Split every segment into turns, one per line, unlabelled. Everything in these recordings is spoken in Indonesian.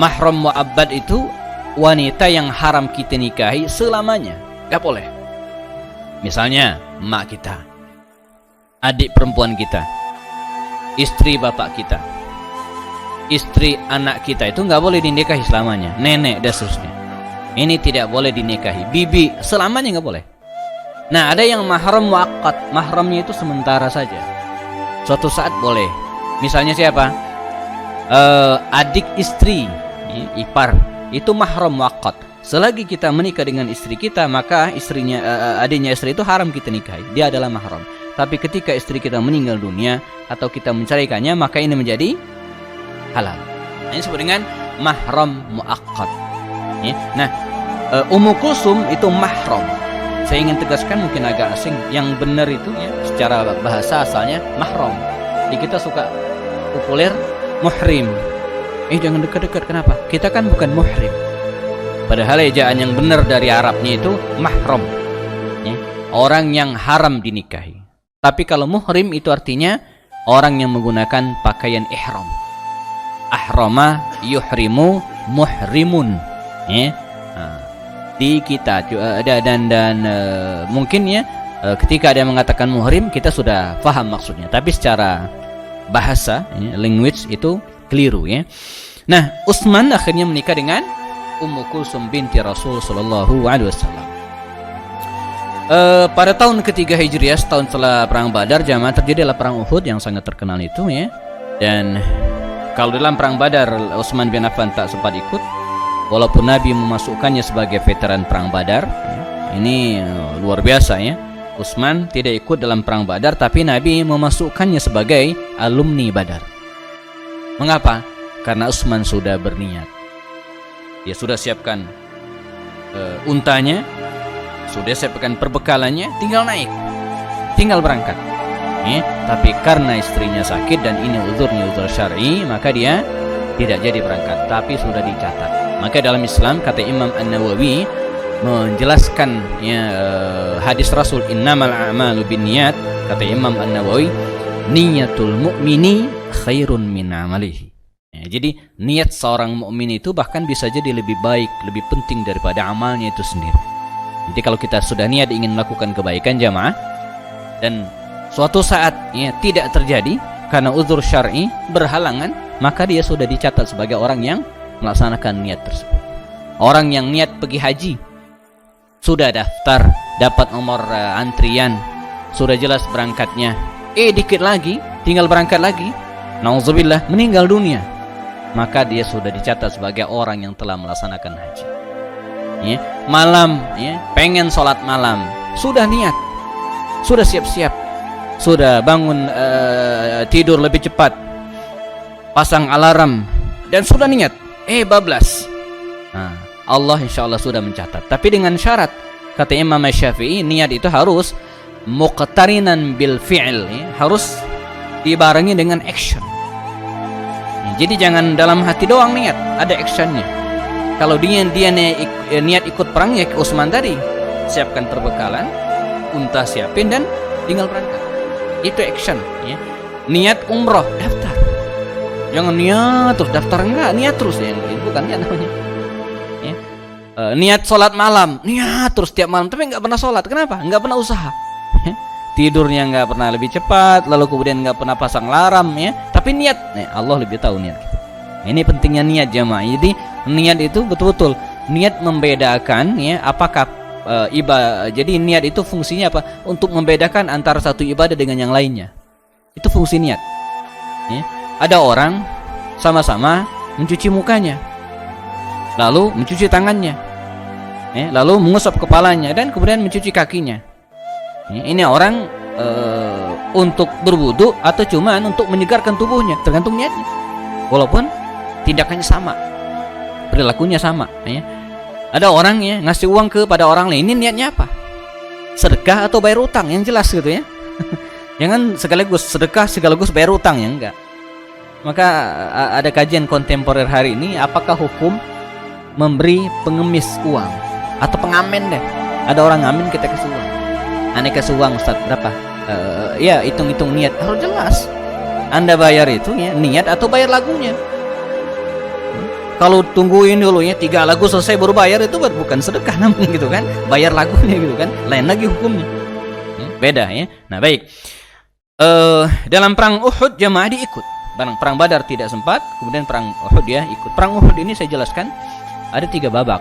Mahram mu'abbad itu wanita yang haram kita nikahi selamanya, gak boleh. Misalnya emak kita, adik perempuan kita, istri bapak kita, istri anak kita, itu gak boleh dinikahi selamanya. Nenek dan seterusnya, ini tidak boleh dinikahi. Bibi selamanya gak boleh. Nah, ada yang mahram muaqqat, mahramnya itu sementara saja, suatu saat boleh. Misalnya siapa? Adik istri, ipar, itu mahram muaqqat. Selagi kita menikah dengan istri kita, maka istrinya, adiknya istri itu haram kita nikahi, dia adalah mahram. Tapi ketika istri kita meninggal dunia atau kita menceraikannya, maka ini menjadi halal. Ini disebut dengan mahram muaqqat. Nah, Ummu Kulsum itu mahram. Saya ingin tegaskan, mungkin agak asing, yang benar itu ya, secara bahasa asalnya mahram. Jadi kita suka populer muhrim. Jangan dekat-dekat, kenapa? Kita kan bukan muhrim. Padahal ejaan yang benar dari Arabnya itu mahram, ya, orang yang haram dinikahi. Tapi kalau muhrim itu artinya orang yang menggunakan pakaian ihram. Ahrama yuhrimu muhrimun, ya. Di kita dan mungkin ya, ketika ada yang mengatakan muhrim, kita sudah paham maksudnya. Tapi secara bahasa, ya, language itu keliru, ya. Nah, Utsman akhirnya menikah dengan Ummu Kulsum binti Rasul sallallahu alaihi wasallam. Pada tahun ketiga Hijriah, setahun setelah perang Badar, jamaah, terjadilah perang Uhud yang sangat terkenal itu, ya. Dan kalau dalam perang Badar Utsman bin Affan tak sempat ikut, walaupun Nabi memasukkannya sebagai veteran perang Badar, ya. Ini luar biasa, ya. Utsman tidak ikut dalam perang Badar, tapi Nabi memasukkannya sebagai alumni Badar. Mengapa? Karena Utsman sudah berniat. Dia sudah siapkan untanya, sudah siapkan perbekalannya, tinggal naik, tinggal berangkat. Tapi karena istrinya sakit dan ini uzurnya uzur syar'i, maka dia tidak jadi berangkat, tapi sudah dicatat. Maka dalam Islam, kata Imam An-Nawawi menjelaskan, ya, hadis Rasul innamal a'malu binniyat, kata Imam An-Nawawi, niyatul mu'mini khairun min amalihi. Jadi niat seorang mukmin itu bahkan bisa jadi lebih baik, lebih penting daripada amalnya itu sendiri. Jadi kalau kita sudah niat ingin melakukan kebaikan, jamaah, dan suatu saat, ya, tidak terjadi karena uzur syar'i, berhalangan, maka dia sudah dicatat sebagai orang yang melaksanakan niat tersebut. Orang yang niat pergi haji, sudah daftar, dapat nomor antrian, sudah jelas berangkatnya, dikit lagi tinggal berangkat lagi, nauzubillah, meninggal dunia, maka dia sudah dicatat sebagai orang yang telah melaksanakan haji. Ya, malam, ya, pengen sholat malam, sudah niat, sudah siap-siap, sudah bangun, tidur lebih cepat, pasang alarm, dan sudah niat, bablas. Nah, Allah insya Allah sudah mencatat. Tapi dengan syarat, kata Imam Syafi'i, niat itu harus muqtarinan bil fi'il, ya, harus dibarengi dengan action. Jadi jangan dalam hati doang niat, ada actionnya. Kalau dia niat ikut perang, ya Utsman tadi, siapkan perbekalan, unta siapin, dan tinggal berangkat. Itu action, ya. Niat umroh, daftar. Jangan niat terus daftar, enggak, niat terus, ya. Bukan niat namanya. Ya. Niat sholat malam, niat terus tiap malam, tapi enggak pernah sholat. Kenapa? Enggak pernah usaha. Ya. Tidurnya nggak pernah lebih cepat, lalu kemudian nggak pernah pasang alarm, ya. Tapi niat, Allah lebih tahu niat kita. Ini pentingnya niat, jamaah. Jadi niat itu betul-betul niat membedakan, ya, apakah ibadah. Jadi niat itu fungsinya apa? Untuk membedakan antara satu ibadah dengan yang lainnya. Itu fungsi niat. Ya. Ada orang sama-sama mencuci mukanya, lalu mencuci tangannya, ya, lalu mengusap kepalanya, dan kemudian mencuci kakinya. Ini orang untuk berwudu atau cuma untuk menyegarkan tubuhnya, tergantung niatnya. Walaupun tindakannya sama, perilakunya sama, ya. Ada orang, ya, ngasih uang kepada orang lain, ini niatnya apa? Sedekah atau bayar utang, yang jelas gitu, ya. Jangan sekaligus sedekah sekaligus bayar utang, ya, enggak. Maka ada kajian kontemporer hari ini, apakah hukum memberi pengemis uang atau pengamen deh. Ada orang ngamen, kita kasih uang. Aneh kasih uang, Ustaz, berapa? Ya, hitung-hitung niat, harus jelas. Anda bayar itu, ya, niat atau bayar lagunya. kalau tungguin dulu ya 3 lagu selesai baru bayar, itu bukan sedekah namanya gitu kan, bayar lagunya gitu kan, lain lagi hukumnya ya, beda ya. Nah baik, dalam perang Uhud jamaah diikut, perang Badar tidak sempat, kemudian perang Uhud dia ikut. Perang Uhud ini saya jelaskan ada 3 babak,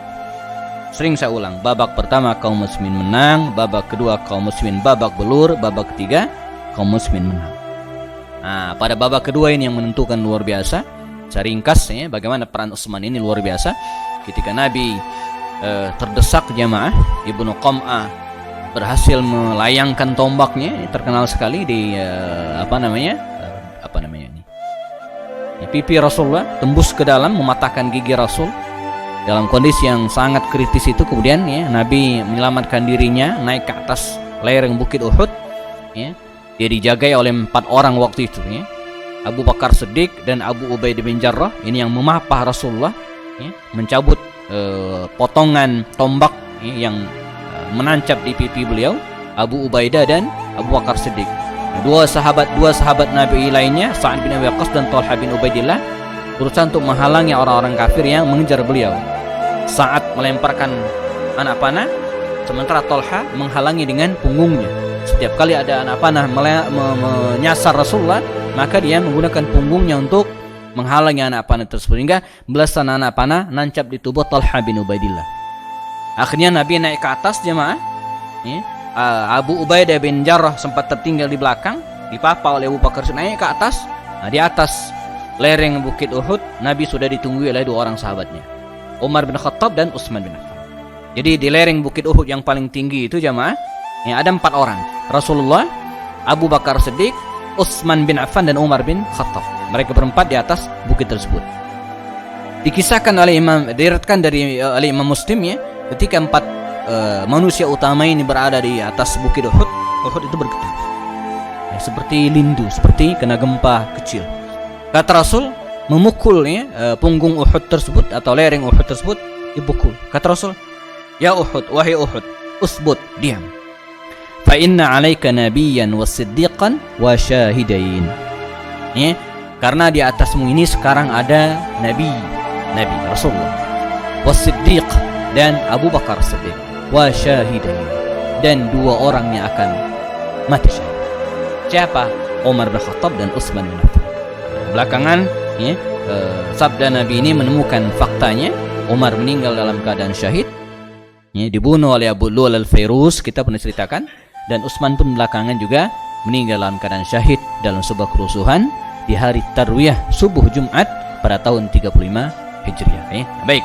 sering saya ulang. Babak pertama kaum muslimin menang, babak kedua kaum muslimin babak belur, babak ketiga kaum muslimin menang. Nah, pada babak kedua ini yang menentukan luar biasa. Saya ringkas ya, bagaimana peran Utsman ini luar biasa. Ketika Nabi terdesak jamaah, Ibnu Qam'ah berhasil melayangkan tombaknya, terkenal sekali di pipi Rasulullah, tembus ke dalam, mematahkan gigi Rasul. Dalam kondisi yang sangat kritis itu, kemudian ya, Nabi menyelamatkan dirinya, naik ke atas lereng bukit Uhud ya. Dia dijagai oleh 4 orang waktu itu ya. Abu Bakar Siddiq dan Abu Ubaidah bin Jarrah ini yang memapah Rasulullah ya, mencabut potongan tombak ya, yang menancap di pipi beliau, Abu Ubaidah dan Abu Bakar Siddiq. Dua sahabat Nabi lainnya, Sa'ad bin Abi Waqqas dan Thalhah bin Ubaidillah, berusaha untuk menghalangi orang-orang kafir yang mengejar beliau. Sa'ad melemparkan anak panah, sementara Thalhah menghalangi dengan punggungnya. Setiap kali ada anak panah menyasar Rasulullah, maka dia menggunakan punggungnya untuk menghalangi anak panah tersebut, hingga belasan anak panah nancap di tubuh Thalhah bin Ubaidillah. Akhirnya Nabi naik ke atas jemaah ya. Abu Ubaidah bin Jarrah sempat tertinggal di belakang, dipapa oleh Abu Bakar, naik ke atas. Nah, di atas lereng bukit Uhud, Nabi sudah ditunggu oleh 2 orang sahabatnya, Umar bin Khattab dan Utsman bin Affan. Jadi di lereng bukit Uhud yang paling tinggi itu jamaah ya, ada 4 orang, Rasulullah, Abu Bakar Siddiq, Utsman bin Affan dan Umar bin Khattab. Mereka berempat di atas bukit tersebut. Dikisahkan oleh diriwayatkan dari Imam Muslim ya, ketika 4 manusia utama ini berada di atas bukit Uhud, Uhud itu bergetar ya, seperti lindu, seperti kena gempa kecil. Kata Rasul, memukul ya, punggung Uhud tersebut atau lereng Uhud tersebut dipukul. Kata Rasul, ya Uhud, wahai Uhud, usbut, diam. Fa inna 'alaika nabiyyan was-siddiqan wa syahidain. Ya, karena di atasmu ini sekarang ada nabi Rasulullah, was-siddiq dan Abu Bakar Siddiq, wa syahidain dan 2 orang yang akan mati syahid. Siapa? Umar bin Khattab dan Utsman bin Affan. Belakangan ya, sabda Nabi ini menemukan faktanya. Umar meninggal dalam keadaan syahid ya, dibunuh oleh Abu Lu'lu'ah al-Fairuz, kita pernah ceritakan. Dan Utsman pun belakangan juga meninggal dalam keadaan syahid dalam sebuah kerusuhan di hari Tarwiyah subuh Jumat pada tahun 35 Hijriah ya. Baik,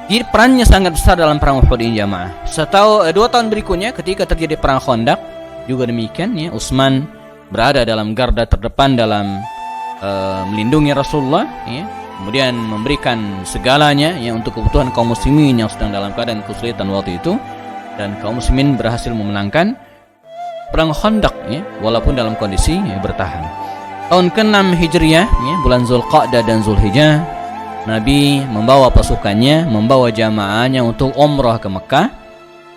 jadi perannya sangat besar dalam perang Uhud ini jamaah. 2 tahun berikutnya ketika terjadi perang Khandaq juga demikian ya, Utsman berada dalam garda terdepan dalam melindungi Rasulullah ya, kemudian memberikan segalanya ya untuk kebutuhan kaum muslimin yang sedang dalam keadaan kesulitan waktu itu, dan kaum muslimin berhasil memenangkan perang Khandaq ya, walaupun dalam kondisi ya, bertahan. Tahun ke-6 Hijriah ya, bulan Zulqa'dah dan Zulhijjah, Nabi membawa pasukannya, membawa jamaahnya untuk umrah ke Mekah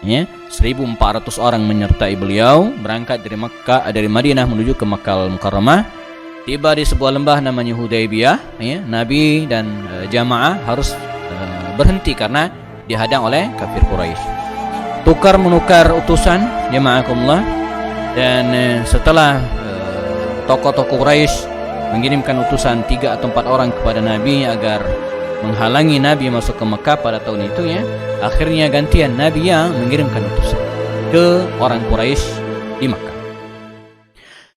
ya. 1.400 orang menyertai beliau, berangkat dari Madinah menuju ke Makkah Al-Mukarramah. Tiba di sebuah lembah namanya Hudaybiyah ya, Nabi dan jamaah harus berhenti karena dihadang oleh kafir Quraisy. Tukar menukar utusan jamaahkumullah, dan setelah tokoh-tokoh Quraisy mengirimkan utusan 3 atau 4 orang kepada Nabi agar menghalangi Nabi masuk ke Mekah pada tahun itu ya, akhirnya gantian Nabi yang mengirimkan utusan ke orang Quraisy di Mekah.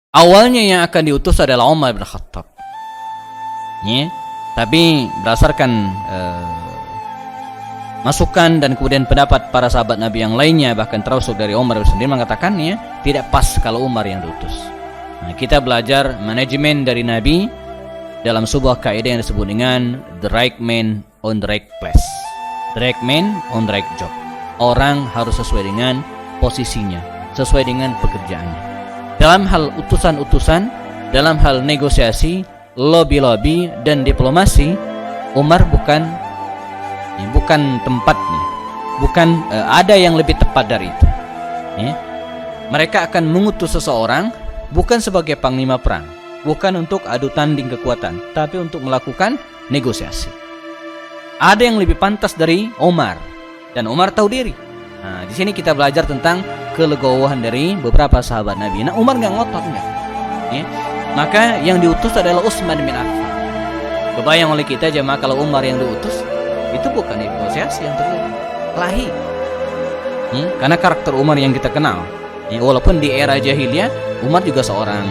Awalnya yang akan diutus adalah Umar bin Khattab ya, tapi berdasarkan masukan dan kemudian pendapat para sahabat Nabi yang lainnya, bahkan termasuk dari Umar sendiri, mengatakan ya, tidak pas kalau Umar yang diutus. Nah, kita belajar manajemen dari Nabi dalam sebuah kaidah yang disebut dengan the right man on the right place, the right man on the right job. Orang harus sesuai dengan posisinya, sesuai dengan pekerjaannya. Dalam hal utusan-utusan, dalam hal negosiasi, lobby-lobby dan diplomasi, Umar bukan tempatnya, bukan ada yang lebih tepat dari itu ya. Mereka akan mengutus seseorang bukan sebagai panglima perang, bukan untuk adu tanding kekuatan, tapi untuk melakukan negosiasi ada yang lebih pantas dari Umar, dan Umar tahu diri. Nah, di sini kita belajar tentang kelegowohan dari beberapa sahabat Nabi. Nah, Umar nggak ngotot, nggak. Ya. Maka yang diutus adalah Utsman bin Affan. Kebayang oleh kita jemaah kalau Umar yang diutus, itu bukan negosiasi yang terjadi, kelahi. Karena karakter Umar yang kita kenal. Ya, walaupun di era jahiliyah Umar juga seorang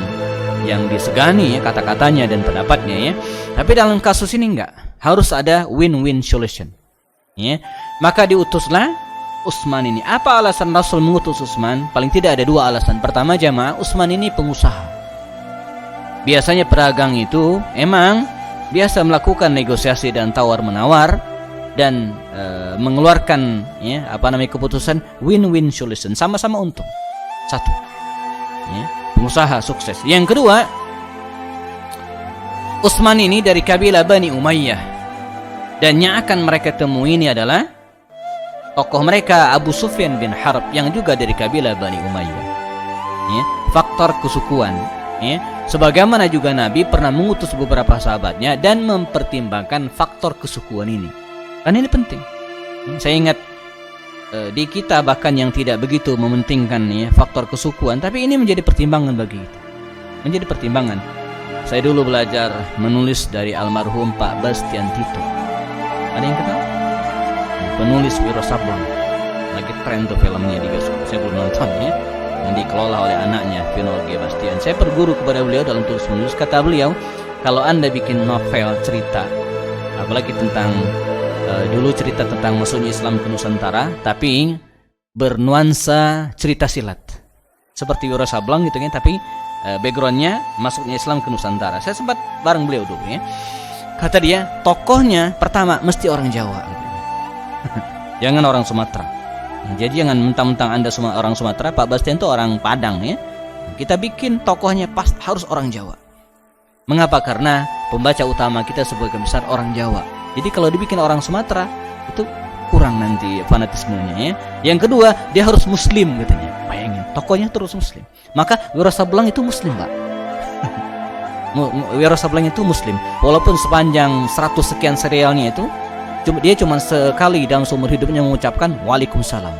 yang disegani ya kata-katanya dan pendapatnya ya. Tapi dalam kasus ini enggak, harus ada win-win solution. Ya. Maka diutuslah Utsman ini. Apa alasan Rasul mengutus Utsman? Paling tidak ada dua alasan. Pertama jamaah, Utsman ini pengusaha. Biasanya pedagang itu emang biasa melakukan negosiasi dan tawar-menawar dan mengeluarkan ya keputusan win-win solution, sama-sama untung. Satu. Ya. Pengusaha sukses. Yang kedua, Utsman ini dari kabilah Bani Umayyah, dan yang akan mereka temui ini adalah tokoh mereka Abu Sufyan bin Harb yang juga dari kabilah Bani Umayyah. Ya, faktor kesukuan. Ya, sebagaimana juga Nabi pernah mengutus beberapa sahabatnya dan mempertimbangkan faktor kesukuan ini. Karena ini penting. Saya ingat di kita bahkan yang tidak begitu mementingkan ya faktor kesukuan, tapi ini menjadi pertimbangan bagi kita, menjadi pertimbangan. Saya dulu belajar menulis dari almarhum Pak Bastian Tito. Ada yang kenal? Penulis Wiro Sableng, lagi tren tuh filmnya di bioskop. Saya belum nonton ya, yang dikelola oleh anaknya Vino G. Bastian. Saya berguru kepada beliau dalam tulis menulis. Kata beliau, kalau Anda bikin novel cerita, apalagi tentang dulu cerita tentang masuknya Islam ke Nusantara, tapi bernuansa cerita silat seperti Wiro Sableng gitu kan, tapi backgroundnya masuknya Islam ke Nusantara. Saya sempat bareng beliau dulu ya. Kata dia, tokohnya pertama mesti orang Jawa gitu. Jangan orang Sumatera. Jadi jangan mentang-mentang Anda orang Sumatera, Pak Bastian itu orang Padang ya. Kita bikin tokohnya harus orang Jawa. Mengapa? Karena pembaca utama kita sebagian besar orang Jawa. Jadi kalau dibikin orang Sumatera itu kurang nanti fanatismenya ya. Yang kedua, dia harus Muslim katanya. Bayangin, tokohnya terus Muslim. Maka Wiro Sableng itu Muslim, Pak. Wiro Sableng itu Muslim. Walaupun sepanjang 100 sekian serialnya itu, dia cuma sekali dalam seumur hidupnya mengucapkan Waalaikumsalam.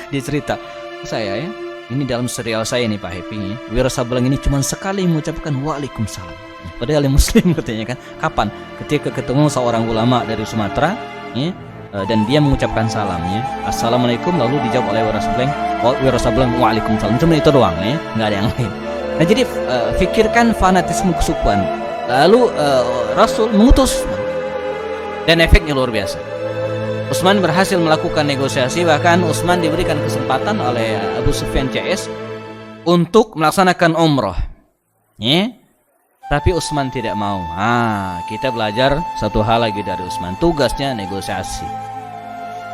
Dia cerita, saya ya, ini dalam serial saya nih Pak Happy ya, Wiro Sableng ini cuma sekali mengucapkan Waalaikumsalam. Padahal yang Muslim katanya kan. Kapan? Ketika ketemu seorang ulama dari Sumatera ya, dan dia mengucapkan salam ya, Assalamualaikum, lalu dijawab oleh Wiro Sableng Waalaikumsalam. Cuma itu doang ya, nggak ada yang lain. Nah jadi fikirkan fanatisme kesukuan. Lalu Rasul mengutus dan efeknya luar biasa. Utsman berhasil melakukan negosiasi, bahkan Utsman diberikan kesempatan oleh Abu Sufyan CS untuk melaksanakan umroh ya. Tapi Utsman tidak mau. Kita belajar satu hal lagi dari Utsman. Tugasnya negosiasi.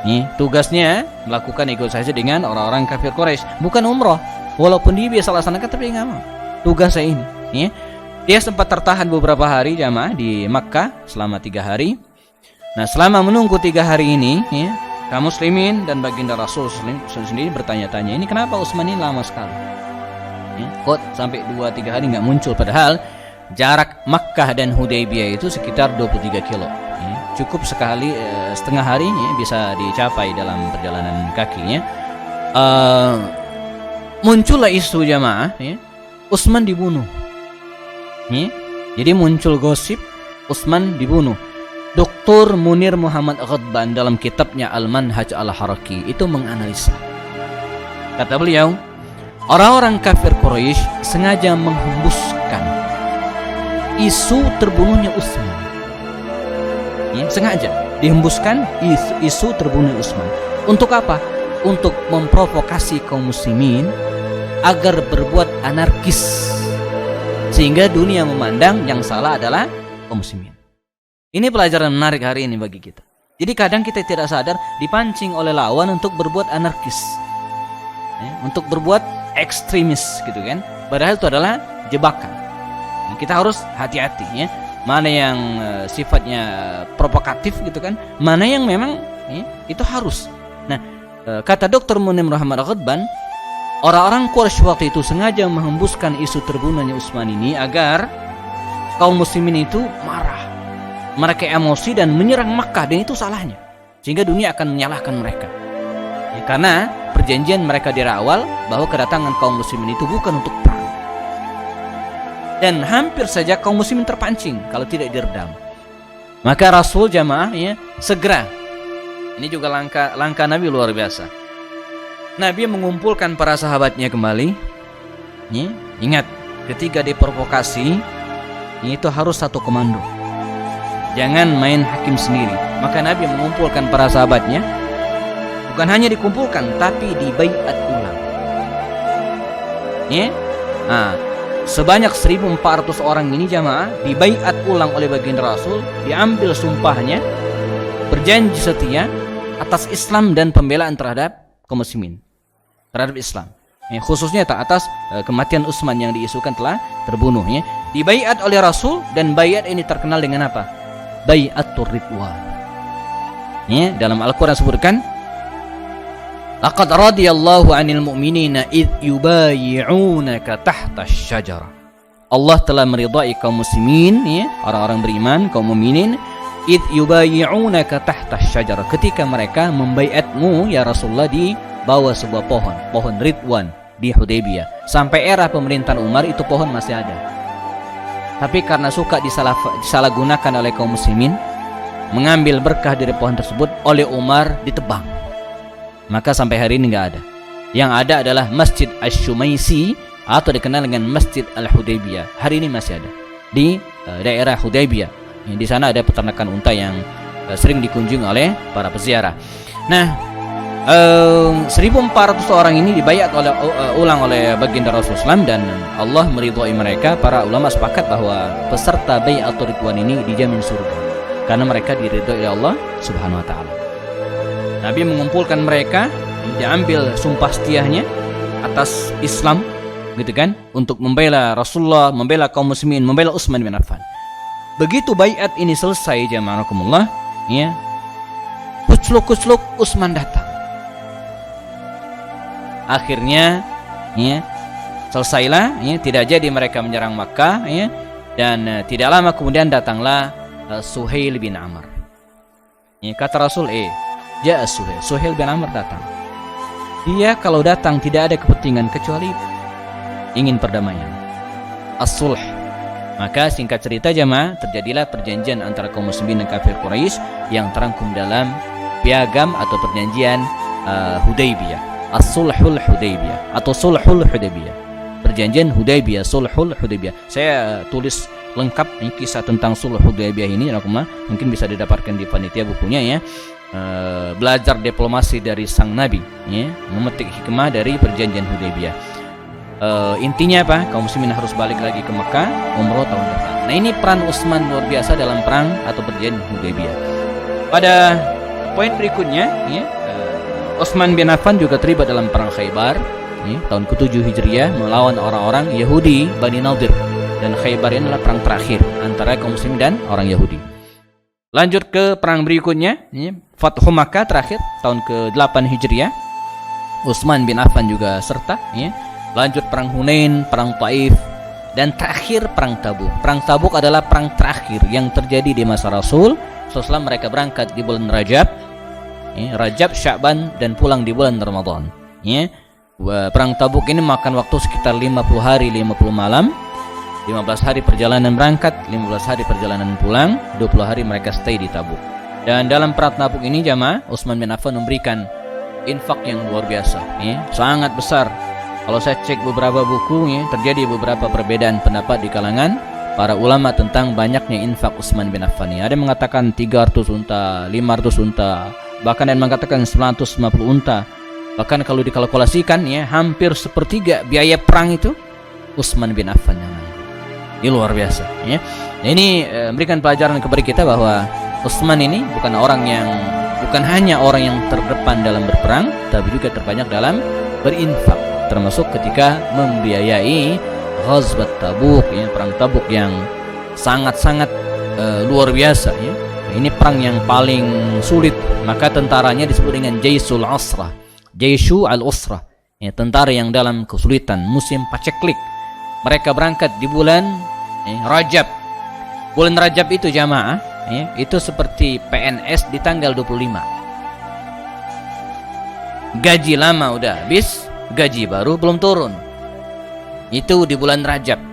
Nih, tugasnya melakukan negosiasi dengan orang-orang kafir Quraisy, bukan umroh. Walaupun dia biasa laksanakan, tapi nggak mau. Tugas saya ini. Nih, dia sempat tertahan beberapa hari jamaah di Makkah selama 3 hari. Nah, selama menunggu 3 hari ini, ya, kaum muslimin dan baginda Rasul sendiri bertanya-tanya, ini kenapa Utsman ini lama sekali? Ya, kok sampai 2-3 hari nggak muncul? Padahal jarak Makkah dan Hudaybiyah itu sekitar 23 kilo. Ya, cukup sekali setengah hari ya, bisa dicapai dalam perjalanan kakinya. Muncullah isu jamaah, ya, Utsman dibunuh. Ya, jadi muncul gosip Utsman dibunuh. Dr. Munir Muhammad Ghadban dalam kitabnya Al-Manhaj Al-Haraki itu menganalisa. Kata beliau, orang-orang kafir Quraisy sengaja menghembuskan isu terbunuhnya Utsman. Ya, sengaja dihembuskan isu terbunuhnya Utsman. Untuk apa? Untuk memprovokasi kaum muslimin agar berbuat anarkis, sehingga dunia memandang yang salah adalah kaum muslimin. Ini pelajaran menarik hari ini bagi kita. Jadi kadang kita tidak sadar dipancing oleh lawan untuk berbuat anarkis, ya, untuk berbuat ekstremis gitu kan. Padahal itu adalah jebakan. Kita harus hati-hati ya. Mana yang sifatnya provokatif gitu kan, mana yang memang ya, itu harus. Nah, kata Dr. Munir Muhammad Ghadban, orang-orang Quraisy waktu itu sengaja menghembuskan isu terbunuhnya Utsman ini agar kaum muslimin itu marah, mereka emosi dan menyerang Makkah, dan itu salahnya, sehingga dunia akan menyalahkan mereka. Ya, karena perjanjian mereka dari awal bahwa kedatangan kaum muslimin itu bukan untuk perang. Dan hampir saja kaum muslimin terpancing kalau tidak diredam. Maka Rasul jamaah ya segera, ini juga langkah Nabi luar biasa. Nabi mengumpulkan para sahabatnya kembali. Ya, ingat, ketika diprovokasi itu harus satu komando. Jangan main hakim sendiri. Maka Nabi mengumpulkan para sahabatnya. Bukan hanya dikumpulkan, tapi dibaiat ulang. Ya? Nah, sebanyak 1.400 orang ini jamaah dibaiat ulang oleh baginda Rasul, diambil sumpahnya, berjanji setia atas Islam dan pembelaan terhadap kaum muslimin, terhadap Islam. Ya, khususnya atas kematian Utsman yang diisukan telah terbunuh. Ya. Dibaiat oleh Rasul, dan baiat ini terkenal dengan apa? Baiatur Ridwan. Ya, dalam Al-Quran disebutkan, laqad radiyallahu 'anil mu'minina id yubayi'unaka tahta asy-syajarah. Allah telah meridai kaum muslimin, ya, orang-orang beriman, kaum mukminin, id yubayi'unaka tahta asy-syajarah, ketika mereka membaiatmu ya Rasulullah di bawah sebuah pohon Ridwan di Hudaybiyah. Sampai era pemerintahan Umar itu pohon masih ada. Tapi karena suka disalahgunakan oleh kaum muslimin, mengambil berkah dari pohon tersebut, oleh Umar ditebang. Maka sampai hari ini nggak ada. Yang ada adalah Masjid Asy-Syumaisi atau dikenal dengan Masjid Al-Hudaybiyah. Hari ini masih ada di daerah Hudaybiyah. Di sana ada peternakan unta yang sering dikunjungi oleh para peziarah. Nah, 1.400 orang ini dibaiat ulang oleh baginda Rasulullah SAW, dan Allah meridhai mereka. Para ulama sepakat bahwa peserta baiatur ridwan ini dijamin surga karena mereka diridhai oleh Allah Subhanahu wa taala. Nabi mengumpulkan mereka, diambil sumpah setianya atas Islam, gitu kan, untuk membela Rasulullah, membela kaum muslimin, membela Utsman bin Affan. Begitu baiat ini selesai jamaahkumullah, ya, kucluk Utsman datang. Akhirnya, ya, selesailah, ya, tidak jadi mereka menyerang Makkah, ya, dan tidak lama kemudian datanglah Suhail bin Amr. Ya, kata Rasul, Ja'a Suhail bin Amr datang. Dia kalau datang tidak ada kepentingan kecuali ingin perdamaian, as-sulh. Maka singkat cerita jamaah, terjadilah perjanjian antara kaum muslimin dan kafir Quraisy yang terangkum dalam piagam atau perjanjian Hudaybiyah, as-sulhul Hudaybiyah atau sulhul Hudaybiyah. Perjanjian Hudaybiyah, sulhul Hudaybiyah. Saya tulis lengkap nih kisah tentang sulh Hudaybiyah ini, mungkin bisa didapatkan di panitia bukunya ya. Belajar diplomasi dari sang Nabi, ya, memetik hikmah dari perjanjian Hudaybiyah. Intinya apa? Kaum muslimin harus balik lagi ke Mekah umroh tahun depan. Nah, ini peran Utsman luar biasa dalam perang atau perjanjian Hudaybiyah. Pada poin berikutnya, ya, Utsman bin Affan juga terlibat dalam perang Khaybar, ya, tahun ke-7 Hijriah melawan orang-orang Yahudi Bani Nadir, dan Khaybar ini adalah perang terakhir antara kaum muslimin dan orang Yahudi. Lanjut ke perang berikutnya, ya, Fathu Makkah terakhir tahun ke-8 Hijriah. Utsman bin Affan juga serta, ya. Lanjut perang Hunain, perang Taif, dan terakhir perang Tabuk. Perang Tabuk adalah perang terakhir yang terjadi di masa Rasul. Setelah mereka berangkat di bulan Rajab, ya, Rajab, Sya'ban, dan pulang di bulan Ramadan. Ya. Perang Tabuk ini makan waktu sekitar 50 hari 50 malam. 15 hari perjalanan berangkat, 15 hari perjalanan pulang, 20 hari mereka stay di Tabuk. Dan dalam perang Tabuk ini jamaah, Utsman bin Affan memberikan infak yang luar biasa, ya, sangat besar. Kalau saya cek beberapa buku, ya, terjadi beberapa perbedaan pendapat di kalangan para ulama tentang banyaknya infak Utsman bin Affan. Ada yang mengatakan 300 unta, 500 unta, bahkan ada yang mengatakan 150 unta. Bahkan kalau dikalkulasikan, ya, hampir sepertiga biaya perang itu Utsman bin Affan yang nanggung. Ini luar biasa, ya. Nah, ini memberikan pelajaran kepada kita bahwa Utsman ini bukan hanya orang yang terdepan dalam berperang, tapi juga terbanyak dalam berinfak, termasuk ketika membiayai Ghazwat Tabuk, ya, perang Tabuk yang sangat-sangat luar biasa, ya. Ini perang yang paling sulit, maka tentaranya disebut dengan Jaisul Usrah, Jaishu al-Usrah, ya, tentara yang dalam kesulitan, musim paceklik. Mereka berangkat di bulan Rajab. Bulan Rajab itu jamaah ya, itu seperti PNS di tanggal 25. Gaji lama udah habis, gaji baru belum turun. Itu di bulan Rajab.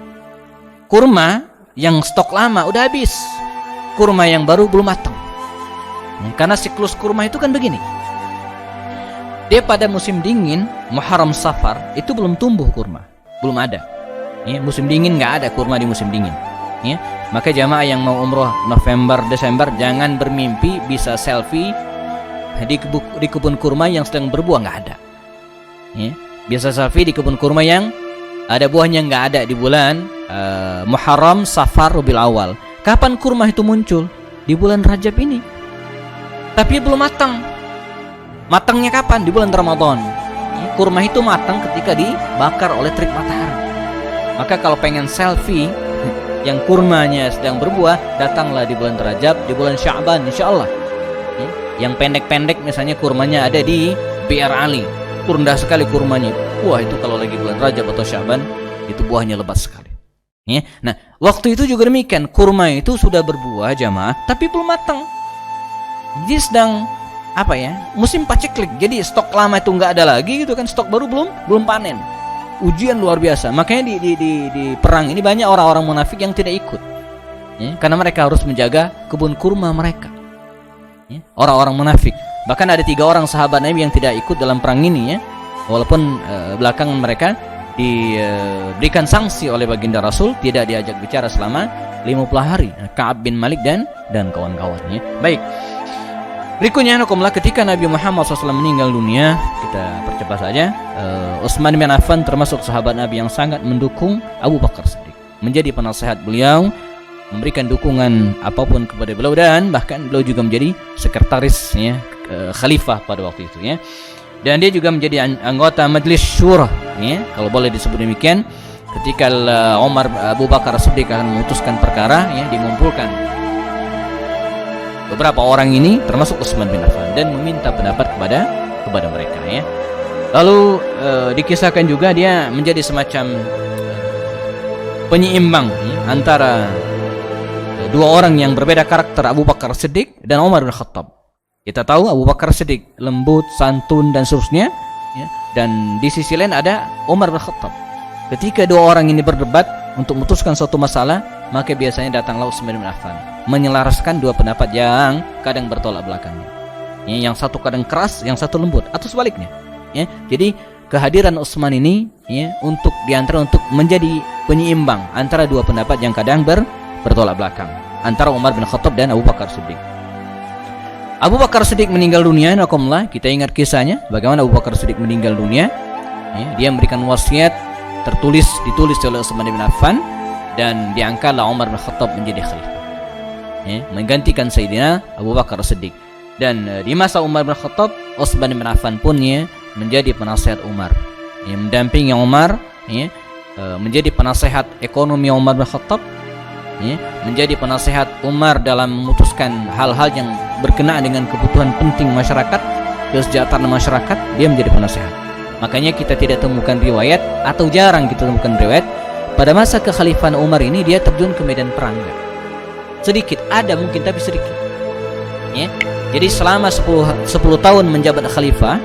Kurma yang stok lama udah habis, kurma yang baru belum matang. Karena siklus kurma itu kan begini, dia pada musim dingin Muharram Safar itu belum tumbuh kurma, belum ada ya, musim dingin nggak ada kurma di musim dingin ya. Maka jamaah yang mau umroh November Desember jangan bermimpi bisa selfie di kebun kurma yang sedang berbuah, nggak ada ya. Biasa selfie di kebun kurma yang ada buahnya, nggak ada di bulan Muharram Safar Rabiul Awal. Kapan kurma itu muncul? Di bulan Rajab ini, tapi belum matang. Matangnya kapan? Di bulan Ramadan. Kurma itu matang ketika dibakar oleh terik matahari. Maka kalau pengen selfie yang kurmanya sedang berbuah, datanglah di bulan Rajab, di bulan Sya'ban insyaallah. Yang pendek-pendek misalnya kurmanya ada di BR Ali, itu rendah sekali kurmanya. Wah, itu kalau lagi bulan Rajab atau Sya'ban itu buahnya lebat sekali ya. Nah, waktu itu juga demikian, kurma itu sudah berbuah jamaah tapi belum matang. Jadi sedang apa ya, musim paceklik. Jadi stok lama itu nggak ada lagi gitu kan, stok baru belum panen. Ujian luar biasa. Makanya di perang ini banyak orang-orang munafik yang tidak ikut ya, karena mereka harus menjaga kebun kurma mereka ya, orang-orang munafik. Bahkan ada 3 orang sahabat Nabi yang tidak ikut dalam perang ini ya, walaupun belakangan mereka diberikan sanksi oleh baginda Rasul, tidak diajak bicara selama 50 hari. Ka'ab bin Malik dan kawan-kawannya. Baik, berikutnya ketika Nabi Muhammad SAW meninggal dunia, kita percepat saja. Utsman bin Affan termasuk sahabat Nabi yang sangat mendukung Abu Bakar Siddiq, menjadi penasehat beliau, memberikan dukungan apapun kepada beliau, dan bahkan beliau juga menjadi sekretaris ya, khalifah pada waktu itu ya. Dan dia juga menjadi anggota Majelis Syura ya, kalau boleh disebut demikian. Ketika Abu Bakar Siddiq akan memutuskan perkara ya, dimumpulkan beberapa orang ini termasuk Utsman bin Affan dan meminta pendapat kepada mereka ya. Lalu dikisahkan juga dia menjadi semacam penyeimbang ya, antara 2 orang yang berbeda karakter, Abu Bakar Siddiq dan Umar bin Khattab. Kita tahu Abu Bakar Siddiq lembut, santun dan seterusnya ya. Dan di sisi lain ada Umar bin Khattab. Ketika 2 orang ini berdebat untuk memutuskan suatu masalah, maka biasanya datanglah Utsman bin Affan menyelaraskan 2 pendapat yang kadang bertolak belakangnya ya, yang satu kadang keras, yang satu lembut, atau sebaliknya ya. Jadi kehadiran Utsman ini ya, untuk diantara untuk menjadi penyeimbang antara 2 pendapat yang kadang bertolak belakang antara Umar bin Khattab dan Abu Bakar Siddiq. Abu Bakar Siddiq meninggal dunia, kita ingat kisahnya bagaimana Abu Bakar Siddiq meninggal dunia ya, dia memberikan wasiat ditulis oleh Utsman bin Affan, dan diangkatlah Umar bin Khattab menjadi khalifah ya, menggantikan Sayyidina Abu Bakar Siddiq. Dan di masa Umar bin Khattab, Utsman bin Affan pun ya, menjadi penasehat Umar ya, mendampingi Umar ya, menjadi penasehat ekonomi Umar bin Khattab ya, menjadi penasehat Umar dalam memutuskan hal-hal yang berkenaan dengan kebutuhan penting masyarakat, kesejahteraan masyarakat. Dia menjadi penasehat. Makanya kita tidak temukan riwayat, atau jarang kita temukan riwayat pada masa kekhalifahan Umar ini dia terjun ke medan perang. Sedikit ada mungkin, tapi sedikit ya. Jadi selama 10 tahun menjabat khalifah,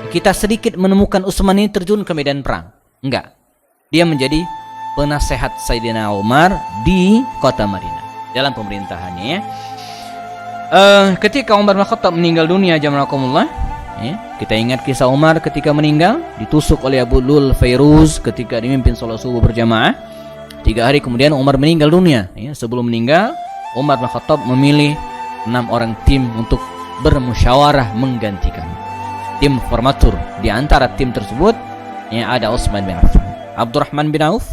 kita sedikit menemukan Utsman ini terjun ke medan perang. Enggak. Dia menjadi penasehat Sayyidina Umar di kota Madinah dalam pemerintahannya ya. Ketika Umar bin Khattab meninggal dunia jamaah ya, kita ingat kisah Umar ketika meninggal ditusuk oleh Abu Lul Fairuz ketika dipimpin sholat subuh berjamaah. 3 hari kemudian Umar meninggal dunia ya. Sebelum meninggal, Umar bin Khattab memilih 6 orang tim untuk bermusyawarah menggantikan. Tim formatur. Di antara tim tersebut ya, ada Utsman bin Affan, Abdurrahman bin Auf,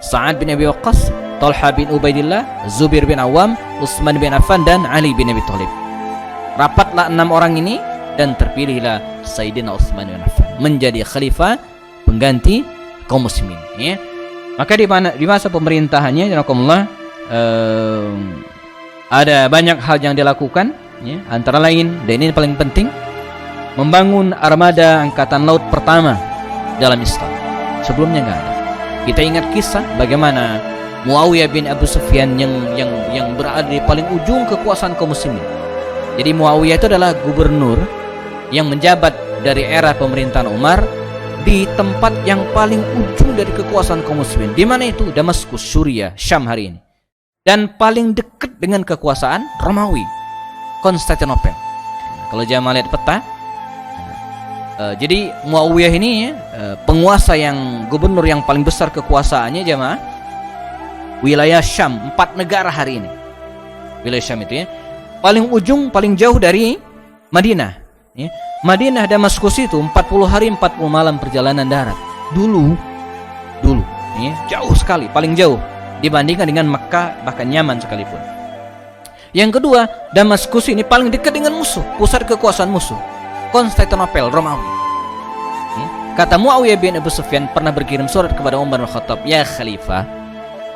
Sa'ad bin Abi Waqqas, Talha bin Ubaidillah, Zubair bin Awam, Utsman bin Affan, dan Ali bin Abi Thalib. Rapatlah 6 orang ini dan terpilihlah Sayyidina Utsman bin Affan menjadi khalifah pengganti kaum muslimin ya. Maka di masa pemerintahannya ada banyak hal yang dilakukan ya, antara lain, dan ini paling penting, membangun armada angkatan laut pertama dalam Islam. Sebelumnya nggak ada. Kita ingat kisah bagaimana Muawiyah bin Abu Sufyan yang berada di paling ujung kekuasaan kaum muslimin. Jadi Muawiyah itu adalah gubernur yang menjabat dari era pemerintahan Umar di tempat yang paling ujung dari kekuasaan kaum muslimin. Di mana itu? Damaskus, Suriah, Syam hari ini. Dan paling dekat dengan kekuasaan Romawi, Konstantinopel. Kalau jamaah lihat peta, jadi Muawiyah ini penguasa yang gubernur yang paling besar kekuasaannya jamaah wilayah Syam, 4 negara hari ini. Wilayah Syam itu ya paling ujung, paling jauh dari Madinah ya. Madinah Damaskus itu 40 hari 40 malam perjalanan darat. Dulu ya, jauh sekali, paling jauh dibandingkan dengan Makkah, bahkan Yaman sekalipun. Yang kedua, Damaskus ini paling dekat dengan musuh, pusat kekuasaan musuh, Konstantinopel, Romawi. Ya. Kata Muawiyah bin Abu Sufyan pernah berkirim surat kepada Umar bin Khattab, ya Khalifah,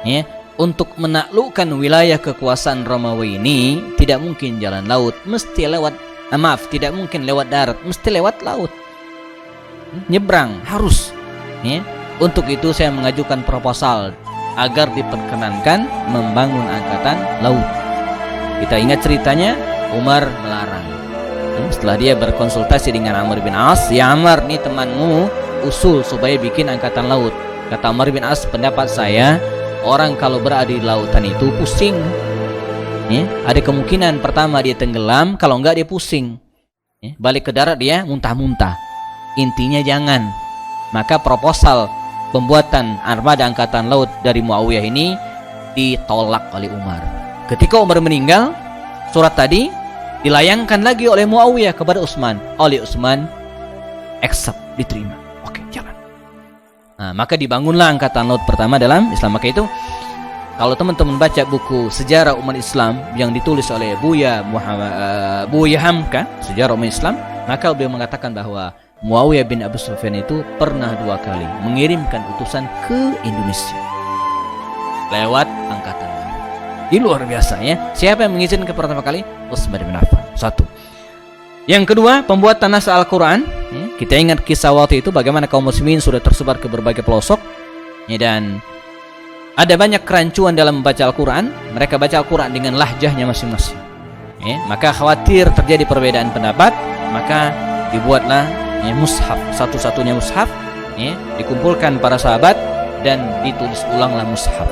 ya, untuk menaklukkan wilayah kekuasaan Romawi ini tidak mungkin jalan laut, mesti lewat tidak mungkin lewat darat, mesti lewat laut. Nyebrang harus. Ya. Untuk itu saya mengajukan proposal agar diperkenankan membangun angkatan laut. Kita ingat ceritanya, Umar melarang. Setelah dia berkonsultasi dengan Amr bin As, ya Amr, nih temanmu usul supaya bikin angkatan laut. Kata Amr bin As, pendapat saya, orang kalau berada di lautan itu pusing. Ya, ada kemungkinan pertama dia tenggelam, kalau enggak dia pusing. Ya, balik ke darat dia muntah-muntah. Intinya jangan. Maka proposal pembuatan armada angkatan laut dari Muawiyah ini ditolak oleh Umar. Ketika Umar meninggal, surat tadi dilayangkan lagi oleh Muawiyah kepada Utsman. Oleh Utsman, accept, diterima. Oke, jalan. Nah, maka dibangunlah angkatan laut pertama dalam Islam. Maka itu, kalau teman-teman baca buku sejarah umat Islam yang ditulis oleh Buya Hamka, sejarah umat Islam, maka beliau mengatakan bahwa Muawiyah bin Abu Sufyan itu pernah 2 kali mengirimkan utusan ke Indonesia lewat angkatan laut. Ini luar biasa ya. Siapa yang mengizinkan pertama kali? Utsman bin Affan. 1. Yang kedua, pembuatan naskah Al-Quran. Ya, kita ingat kisah waktu itu bagaimana kaum muslimin sudah tersebar ke berbagai pelosok ya, dan ada banyak kerancuan dalam membaca Al-Quran. Mereka baca Al-Quran dengan lahjahnya masing-masing ya, maka khawatir terjadi perbedaan pendapat, maka dibuatlah ya, mushaf, satu-satunya mushaf ya, dikumpulkan para sahabat dan ditulis ulanglah mushaf.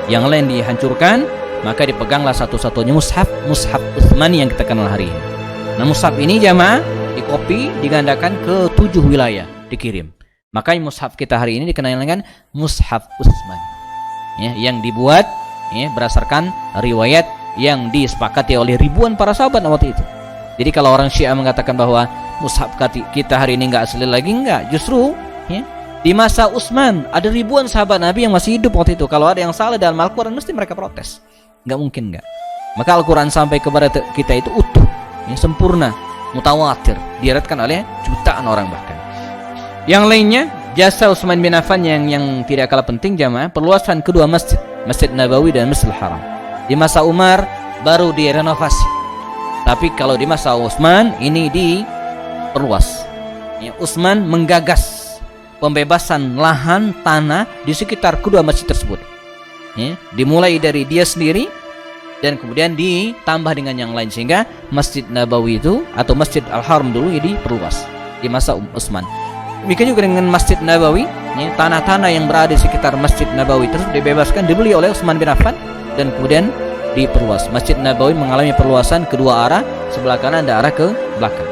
Yang lain dihancurkan, maka dipeganglah satu-satunya mushaf, mushaf Utsmani yang kita kenal hari ini. Nah, mushaf ini jamaah dikopi, digandakan ke 7 wilayah, dikirim. Makanya mushaf kita hari ini dikenal dengan mushaf Utsmani ya, yang dibuat ya, berdasarkan riwayat yang disepakati oleh ribuan para sahabat waktu itu. Jadi kalau orang Syiah mengatakan bahwa mushaf kita hari ini enggak asli lagi, enggak. Justru ya, di masa Utsman ada ribuan sahabat Nabi yang masih hidup waktu itu. Kalau ada yang salah dalam Al-Quran mesti mereka protes. Enggak mungkin enggak. Maka Al-Quran sampai kepada kita itu utuh ya, sempurna, mutawatir, diriwayatkan oleh jutaan orang bahkan. Yang lainnya, jasa Utsman bin Affan yang tidak kalah penting jamaah, perluasan kedua masjid, Masjid Nabawi dan Masjidil Haram. Di masa Umar baru direnovasi. Tapi kalau di masa Utsman ini diperluas. Ya, Utsman menggagas pembebasan lahan tanah di sekitar kedua masjid tersebut. Ya, dimulai dari dia sendiri dan kemudian ditambah dengan yang lain sehingga Masjid Nabawi itu atau Masjid Al-Haram dulu ini diperluas di masa Utsman. Demikian juga dengan Masjid Nabawi, ya, tanah-tanah yang berada di sekitar Masjid Nabawi tersebut dibebaskan, dibeli oleh Utsman bin Affan dan kemudian diperluas. Masjid Nabawi mengalami perluasan kedua arah, sebelah kanan dan arah ke belakang.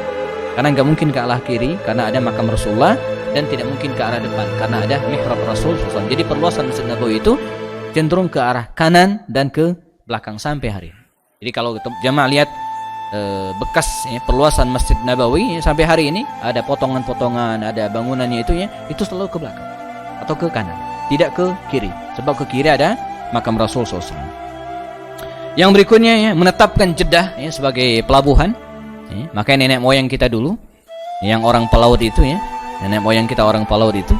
Karena nggak mungkin ke arah kiri karena ada makam Rasulullah, dan tidak mungkin ke arah depan karena ada mihrab Rasul SAW. Jadi perluasan Masjid Nabawi itu cenderung ke arah kanan dan ke belakang sampai hari ini. Jadi kalau jamaah lihat bekas ya, perluasan Masjid Nabawi ya, sampai hari ini ada potongan-potongan, ada bangunannya itu selalu ke belakang atau ke kanan, tidak ke kiri. Sebab ke kiri ada makam Rasul SAW. Yang berikutnya ya, menetapkan Jeddah ya, sebagai pelabuhan. Ya, makanya nenek moyang kita dulu, yang orang pelaut itu ya, nenek moyang kita orang pelaut itu,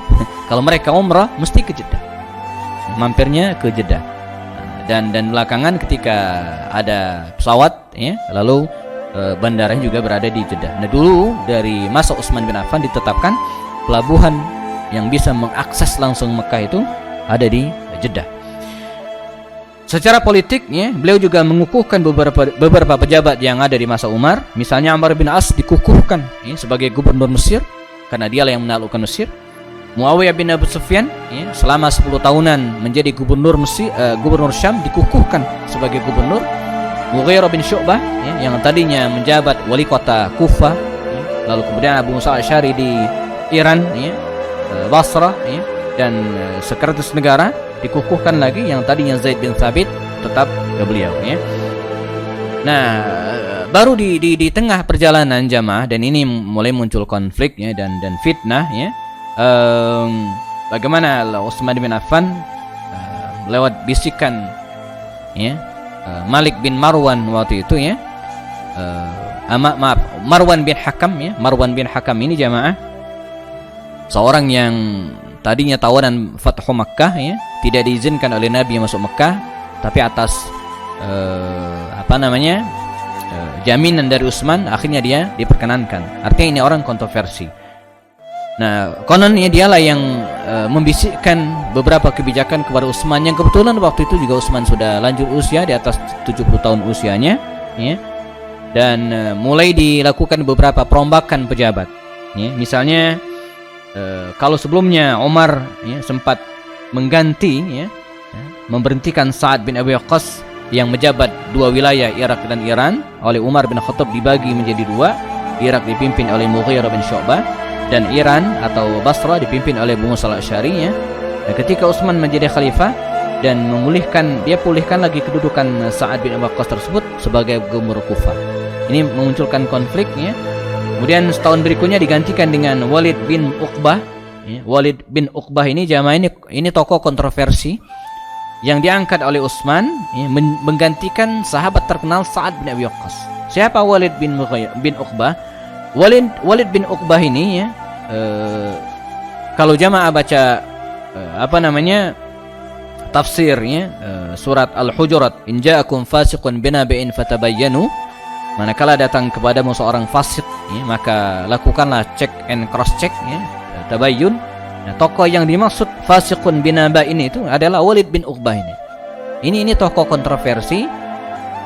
kalau mereka umrah mesti ke Jeddah, mampirnya ke Jeddah. Dan belakangan ketika ada pesawat, ya, lalu bandaranya juga berada di Jeddah. Nah dulu dari masa Utsman bin Affan ditetapkan pelabuhan yang bisa mengakses langsung Mekah itu ada di Jeddah. Secara politik ya, beliau juga mengukuhkan beberapa pejabat yang ada di masa Umar. Misalnya Amr bin As dikukuhkan ya, sebagai gubernur Mesir karena dialah yang menaklukkan Mesir. Muawiyah bin Abu Sufyan ya, selama 10 tahunan menjadi gubernur Mesir, gubernur Syam, dikukuhkan sebagai gubernur. Mughirah bin Syu'bah ya, yang tadinya menjabat wali kota Kufah ya, lalu kemudian Abu Musa al-Asy'ari di Iran ya, Basrah ya, dan sekretaris negara dikukuhkan lagi yang tadinya Zaid bin Thabit tetap ke beliau ya. Nah, baru di tengah perjalanan jamaah, dan ini mulai muncul konflik ya, dan fitnah ya. Bagaimana Utsman bin Affan lewat bisikan ya Malik bin Marwan waktu itu ya, Marwan bin Hakam ya. Marwan bin Hakam ini jamaah seorang yang tadinya tawanan Fathu Makkah ya, tidak diizinkan oleh Nabi masuk Makkah, tapi atas jaminan dari Utsman akhirnya dia diperkenankan. Artinya ini orang kontroversi. Nah, kononnya dialah yang membisikkan beberapa kebijakan kepada Utsman, yang kebetulan waktu itu juga Utsman sudah lanjut usia, di atas 70 tahun usianya ya. Dan mulai dilakukan beberapa perombakan pejabat ya. Misalnya kalau sebelumnya Umar ya, sempat mengganti ya, memberhentikan Sa'ad bin Abi Waqqas yang menjabat dua wilayah Irak dan Iran, oleh Umar bin Khattab dibagi menjadi dua. Irak dipimpin oleh Mughirah bin Syu'bah dan Iran atau Basra dipimpin oleh Abu Musa al-Asy'ari ya. Dan ketika Utsman menjadi khalifah dan dia pulihkan lagi kedudukan Sa'ad bin Abi Waqqas tersebut sebagai gubernur Kufah. Ini memunculkan konflik ya. Kemudian setahun berikutnya digantikan dengan Walid bin Uqbah ya. Walid bin Uqbah ini jamaah ini tokoh kontroversi yang diangkat oleh Utsman ya, menggantikan sahabat terkenal Sa'ad bin Abi Waqqas. Siapa Walid bin Uqbah? Walid bin Uqbah ini ya, kalau jamaah baca tafsirnya surat Al-Hujurat, in ja'akum fasiqun binaba'in fatabayyanu, manakala datang kepadamu seorang fasik ya, maka lakukanlah check and cross check ya, tabayyun. Nah, tokoh yang dimaksud fasiqun binaba ini itu adalah Walid bin Uqbah ini. Ini tokoh kontroversi,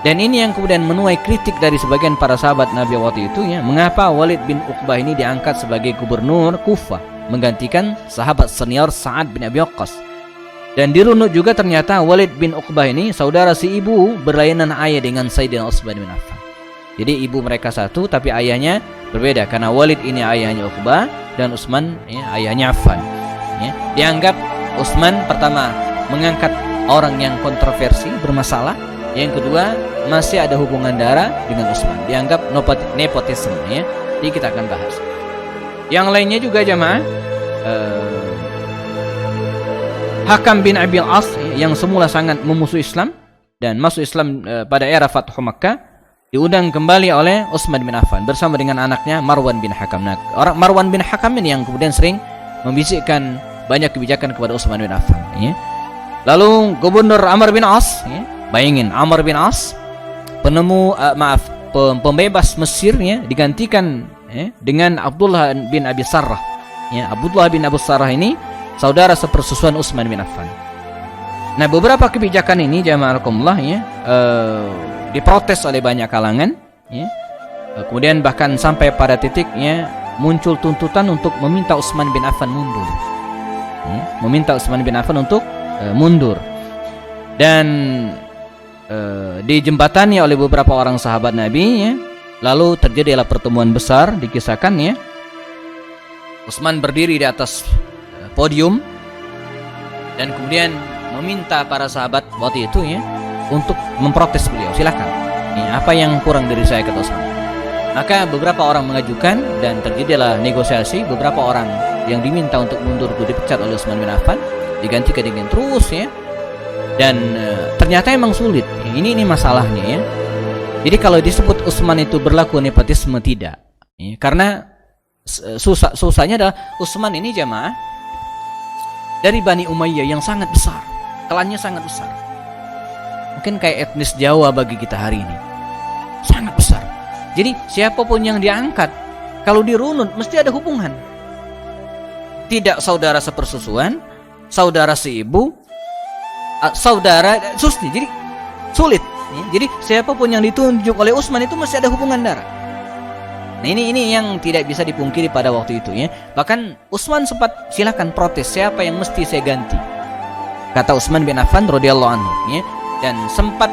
dan ini yang kemudian menuai kritik dari sebagian para sahabat Nabi waktu itu ya. Mengapa Walid bin Uqbah ini diangkat sebagai gubernur Kufah menggantikan sahabat senior Sa'ad bin Abi Waqqas? Dan dirunut juga ternyata Walid bin Uqbah ini saudara si ibu berlainan ayah dengan Sayyidina Utsman bin Affan. Jadi ibu mereka satu tapi ayahnya berbeda, karena Walid ini ayahnya Uqbah dan Utsman ya, ayahnya Affan ya. Dianggap Utsman pertama mengangkat orang yang kontroversi, bermasalah. Yang kedua masih ada hubungan darah dengan Utsman, dianggap nepotisme ya. Jadi kita akan bahas. Yang lainnya juga jamaah, Hakam bin Abil As yang semula sangat memusuhi Islam dan masuk Islam pada era Fathu Makkah, diundang kembali oleh Utsman bin Affan bersama dengan anaknya Marwan bin Hakam. Nah, orang Marwan bin Hakam ini yang kemudian sering membisikkan banyak kebijakan kepada Utsman bin Affan ya. Lalu Gubernur Amr bin As ya. Bayangin, Amr bin As pembebas Mesir ya, digantikan ya, dengan Abdullah bin Abi Sarrah ya. Abdullah bin Abi Sarrah ini saudara sepersusuan Utsman bin Affan. Nah, beberapa kebijakan ini jamaah ya, diprotes oleh banyak kalangan ya. Kemudian bahkan sampai pada titiknya muncul tuntutan untuk meminta Utsman bin Affan mundur ya. Meminta Utsman bin Affan untuk mundur. Dan dijembatani oleh beberapa orang sahabat Nabi ya. Lalu terjadilah pertemuan besar, dikisahkan ya. Utsman berdiri di atas podium dan kemudian meminta para sahabat waktu itu ya untuk memprotes beliau. Silakan. Ini apa yang kurang dari saya, kata Utsman. Maka beberapa orang mengajukan dan terjadilah negosiasi. Beberapa orang yang diminta untuk mundur itu dipecat oleh Utsman bin Affan, digantikan dengan terus ya. Dan ternyata emang sulit. Ini masalahnya ya. Jadi kalau disebut Utsman itu berlaku nepotisme, tidak ya, karena susahnya adalah Utsman ini jamaah dari Bani Umayyah yang sangat besar, klannya sangat besar. Mungkin kayak etnis Jawa bagi kita hari ini, sangat besar. Jadi siapapun yang diangkat, kalau dirunut mesti ada hubungan. Tidak saudara sepersusuan, saudara seibu, saudara susni, jadi sulit ya. Jadi siapapun yang ditunjuk oleh Utsman itu mesti ada hubungan darah. Nah ini yang tidak bisa dipungkiri pada waktu itu ya. Bahkan Utsman sempat silakan protes, siapa yang mesti saya ganti, kata Utsman bin Affan radhiyallahu anhu ya. Dan sempat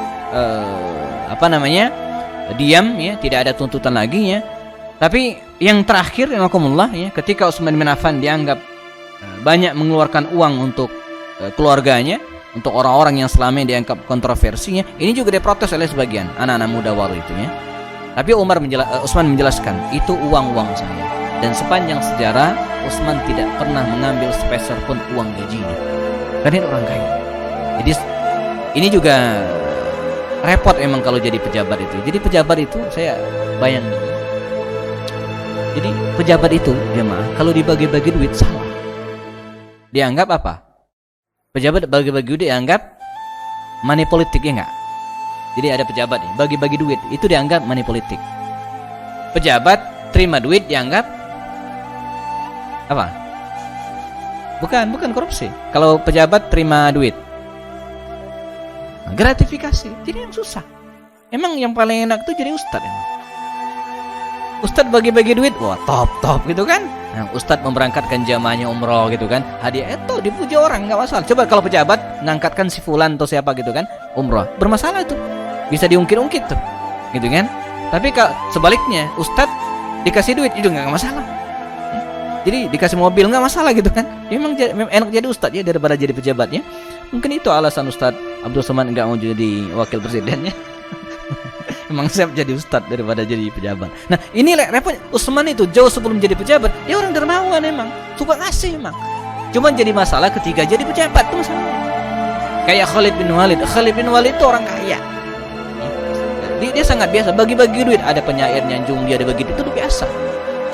diam ya, tidak ada tuntutan lagi ya. Tapi yang terakhir ya, ketika Utsman bin Affan dianggap banyak mengeluarkan uang untuk keluarganya, untuk orang-orang yang selama ini dianggap kontroversinya, ini juga diprotes oleh sebagian anak-anak muda waktu itu ya. Tapi Utsman menjelaskan, itu uang saya, dan sepanjang sejarah Utsman tidak pernah mengambil sepeser pun uang gajinya, karena ini orang kaya. Jadi ini juga repot emang kalau jadi pejabat itu. Jadi pejabat itu saya bayangin, jadi pejabat itu jemaah kalau dibagi-bagi duit salah, dianggap apa? Pejabat bagi-bagi duit dianggap money politik, ya enggak? Jadi ada pejabat nih, bagi-bagi duit itu dianggap money politik. Pejabat terima duit dianggap apa? Bukan korupsi. Kalau pejabat terima duit, gratifikasi. Jadi yang susah. Emang yang paling enak tuh jadi ustadz emang. Ustadz bagi-bagi duit, wah top gitu kan. Nah, ustadz memberangkatkan jamaahnya umroh gitu kan, hadiah itu dipuji orang, nggak masalah. Coba kalau pejabat ngangkatkan si fulan atau siapa gitu kan umroh, bermasalah tuh, bisa diungkit-ungkit tuh gitu kan. Tapi kalau sebaliknya ustadz dikasih duit itu nggak masalah, jadi dikasih mobil nggak masalah gitu kan. Memang enak jadi ustadz ya daripada jadi pejabatnya. Mungkin itu alasan Ustadz Abdul Somad nggak mau jadi wakil presidennya. Emang siap jadi ustadz daripada jadi pejabat. Nah ini repot. Utsman itu jauh sebelum jadi pejabat, dia orang dermawan emang, suka ngasih emang. Cuman jadi masalah ketika jadi pejabat tuh masalah. Kayak Khalid bin Walid itu orang kaya. Dia sangat biasa bagi-bagi duit. Ada penyair nyanjung dia ada bagi itu biasa.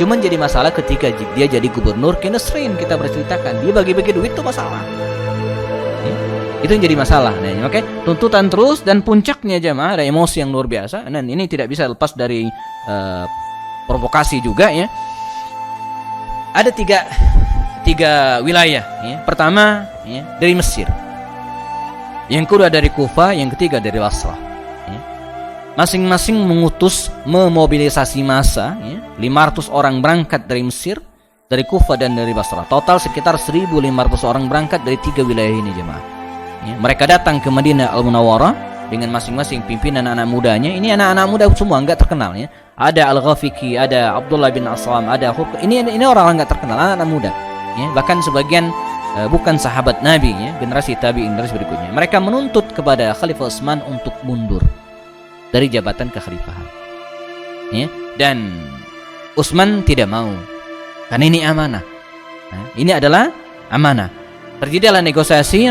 Cuman jadi masalah ketika dia jadi gubernur, kena sering kita berceritakan dia bagi-bagi duit tuh masalah. Itu yang jadi masalah. Nah, oke, tuntutan terus dan puncaknya jemaah ada emosi yang luar biasa. Dan ini tidak bisa lepas dari provokasi juga ya. Ada tiga wilayah ya. Pertama ya, dari Mesir. Yang kedua dari Kufah, yang ketiga dari Basrah. Ya. Masing-masing mengutus memobilisasi massa ya. 500 orang berangkat dari Mesir, dari Kufah dan dari Basrah. Total sekitar 1.500 orang berangkat dari tiga wilayah ini jemaah. Ya, mereka datang ke Madinah Al-Munawwarah dengan masing-masing pimpinan anak mudanya. Ini anak-anak muda semua enggak terkenal ya. Ada Al-Ghafiqi, ada Abdullah bin Aslam, ada ini orang enggak terkenal, anak-anak muda. Ya, bahkan sebagian bukan sahabat Nabi ya, generasi tabi'in generasi berikutnya. Mereka menuntut kepada Khalifah Utsman untuk mundur dari jabatan kekhalifahan. Ya, dan Utsman tidak mau. Karena ini amanah. Nah, ini adalah amanah. Terjadilah negosiasi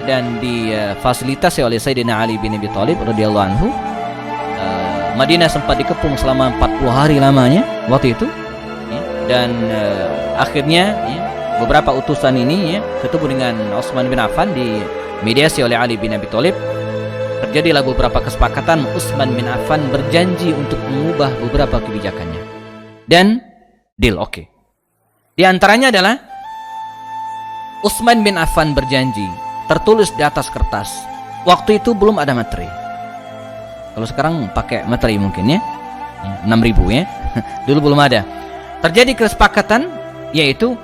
dan difasilitasi oleh Sayyidina Ali bin Abi Thalib radhiyallahu anhu. Madinah sempat dikepung selama 40 hari lamanya waktu itu ya. Dan akhirnya ya, beberapa utusan ini ya, ketemu dengan Utsman bin Affan di mediasi oleh Ali bin Abi Thalib. Terjadilah beberapa kesepakatan. Utsman bin Affan berjanji untuk mengubah beberapa kebijakannya dan deal oke. Di antaranya adalah Utsman bin Affan berjanji, tertulis di atas kertas. Waktu itu belum ada materai. Kalau sekarang pakai materai mungkin ya 6.000 ya. Dulu belum ada. Terjadi kesepakatan yaitu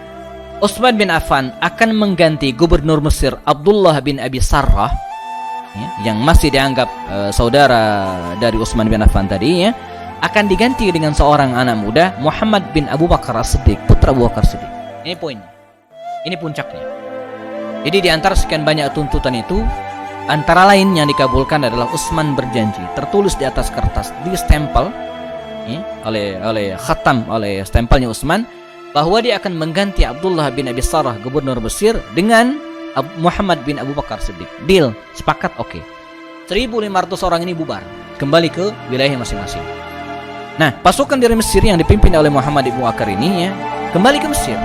Utsman bin Affan akan mengganti gubernur Mesir Abdullah bin Abi Sarrah ya, yang masih dianggap saudara dari Utsman bin Affan tadi ya, akan diganti dengan seorang anak muda Muhammad bin Abu Bakar As-Siddiq, putra Abu Bakar Siddiq. Ini poinnya. Ini puncaknya. Jadi di antara sekian banyak tuntutan itu, antara lain yang dikabulkan adalah Utsman berjanji, tertulis di atas kertas, di stempel ya, oleh khatam, oleh stempelnya Utsman, bahwa dia akan mengganti Abdullah bin Abi Sarrah gubernur Mesir dengan Muhammad bin Abu Bakar Siddiq. Deal, sepakat, oke. 1.500 orang ini bubar, kembali ke wilayah masing-masing. Nah, pasukan dari Mesir yang dipimpin oleh Muhammad bin Bakar ini ya, kembali ke Mesir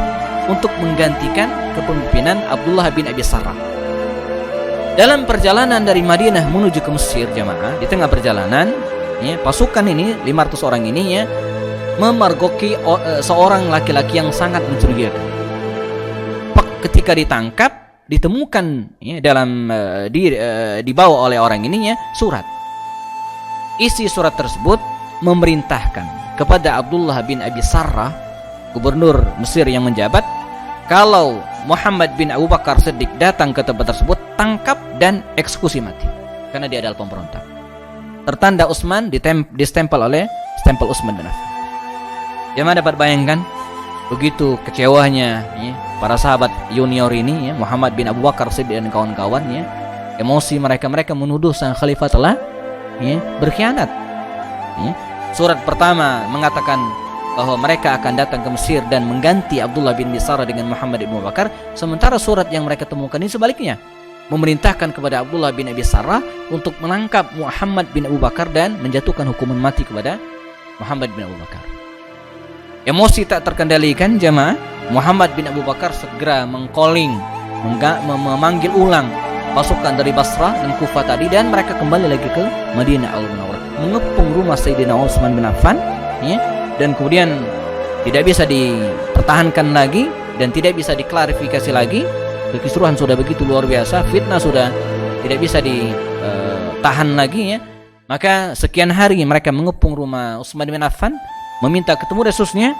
untuk menggantikan kepemimpinan Abdullah bin Abi Sarrah. Dalam perjalanan dari Madinah menuju ke Mesir jamaah, di tengah perjalanan ya, pasukan ini 500 orang ini ya memergoki seorang laki-laki yang sangat mencurigakan. Ketika ditangkap, ditemukan ya, dalam dibawa oleh orang ini ya surat. Isi surat tersebut memerintahkan kepada Abdullah bin Abi Sarrah, gubernur Mesir yang menjabat, kalau Muhammad bin Abu Bakar Siddiq datang ke tempat tersebut, tangkap dan eksekusi mati, karena dia adalah pemberontak. Tertanda Utsman, distempel oleh stempel Utsman bin Affan. Jemaah dapat bayangkan begitu kecewanya ya, para sahabat junior ini ya, Muhammad bin Abu Bakar Siddiq dan kawan-kawan ya, emosi mereka menuduh sang khalifah telah ya, berkhianat ya. Surat pertama mengatakan bahwa mereka akan datang ke Mesir dan mengganti Abdullah bin Bisara dengan Muhammad bin Abu Bakar, sementara surat yang mereka temukan ini sebaliknya, memerintahkan kepada Abdullah bin Abi Sarrah untuk menangkap Muhammad bin Abu Bakar dan menjatuhkan hukuman mati kepada Muhammad bin Abu Bakar. Emosi tak terkendalikan jemaah, Muhammad bin Abu Bakar segera memanggil ulang pasukan dari Basrah dan Kufah tadi, dan mereka kembali lagi ke Madinah Al-Munawwarah, mengepung rumah Sayyidina Utsman bin Affan ya, dan kemudian tidak bisa dipertahankan lagi dan tidak bisa diklarifikasi lagi. Kekisruhan sudah begitu luar biasa, fitnah sudah tidak bisa ditahan lagi ya. Maka sekian hari mereka mengepung rumah Utsman bin Affan, meminta ketemu Rasulnya,